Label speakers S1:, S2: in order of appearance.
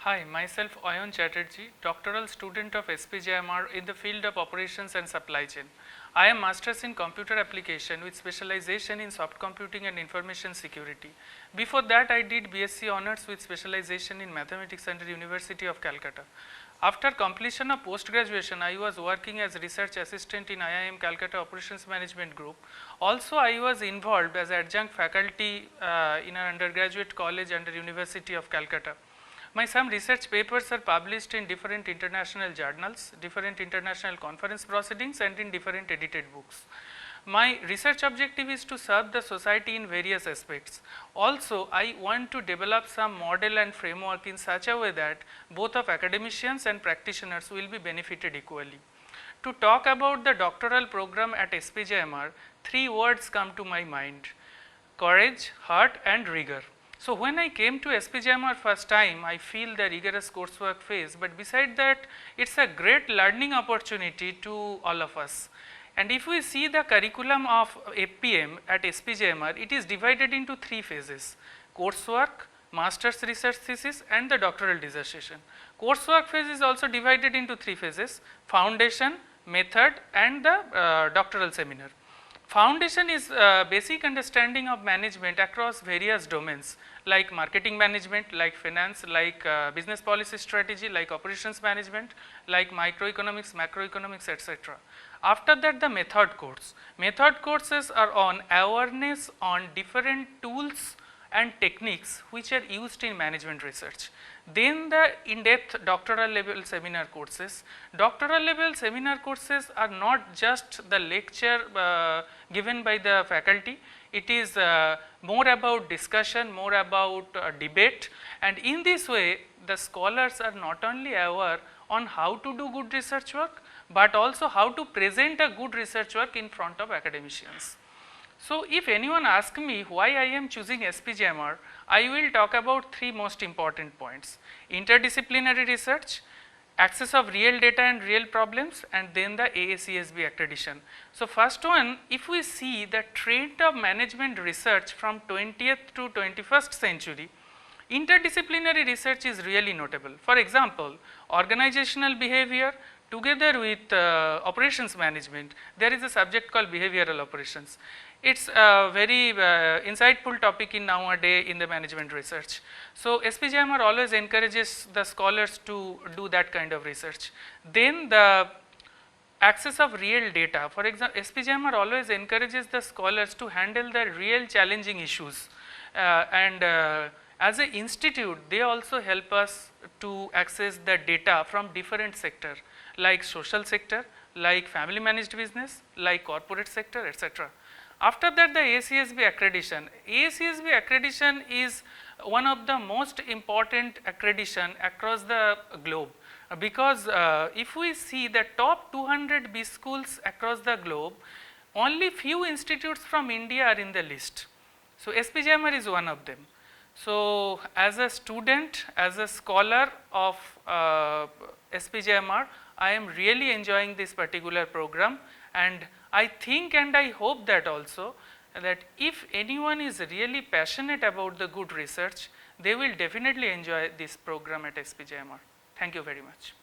S1: Hi, myself Ayan Chatterjee, doctoral student of SPJIMR in the field of operations and supply chain. I am masters in computer application with specialization in soft computing and information security. Before that I did BSc honors with specialization in mathematics under University of Calcutta. After completion of post graduation, I was working as research assistant in IIM Calcutta Operations Management Group. Also I was involved as adjunct faculty in an undergraduate college under University of Calcutta. My some research papers are published in different international journals, different international conference proceedings and in different edited books. My research objective is to serve the society in various aspects. Also, I want to develop some model and framework in such a way that both of academicians and practitioners will be benefited equally. To talk about the doctoral program at SPJIMR, three words come to my mind: courage, heart and rigor. So, when I came to SPJIMR first time, I feel the rigorous coursework phase, but beside that it is a great learning opportunity to all of us. And if we see the curriculum of FPM at SPJIMR, it is divided into three phases: coursework, master's research thesis and the doctoral dissertation. Coursework phase is also divided into three phases: foundation, method and the doctoral seminar. Foundation is basic understanding of management across various domains like marketing management, like finance, like business policy strategy, like operations management, like microeconomics, macroeconomics, etc. After that, the method course. Method courses are on awareness on different tools and techniques which are used in management research. Then the in-depth doctoral level seminar courses. Doctoral level seminar courses are not just the lecture given by the faculty, it is more about discussion, more about debate, and in this way the scholars are not only aware on how to do good research work, but also how to present a good research work in front of academicians. So, if anyone asks me why I am choosing SPJIMR, I will talk about three most important points: interdisciplinary research, access of real data and real problems, and then the AACSB accreditation. So, first one, if we see the trend of management research from 20th to 21st century, interdisciplinary research is really notable. For example, organizational behavior together with operations management, there is a subject called behavioral operations. It is a very insightful topic in nowadays in the management research. So, SPJIMR always encourages the scholars to do that kind of research. Then the access of real data, for example, SPJIMR always encourages the scholars to handle the real challenging issues as an institute they also help us to access the data from different sector like social sector, like family managed business, like corporate sector, etc. After that, the AACSB accreditation. AACSB accreditation is one of the most important accreditation across the globe, because if we see the top 200 B schools across the globe, only few institutes from India are in the list. So, SPJIMR is one of them. So, as a student, as a scholar of SPJIMR, I am really enjoying this particular program, and I think and I hope that also that if anyone is really passionate about the good research, they will definitely enjoy this program at SPJIMR. Thank you very much.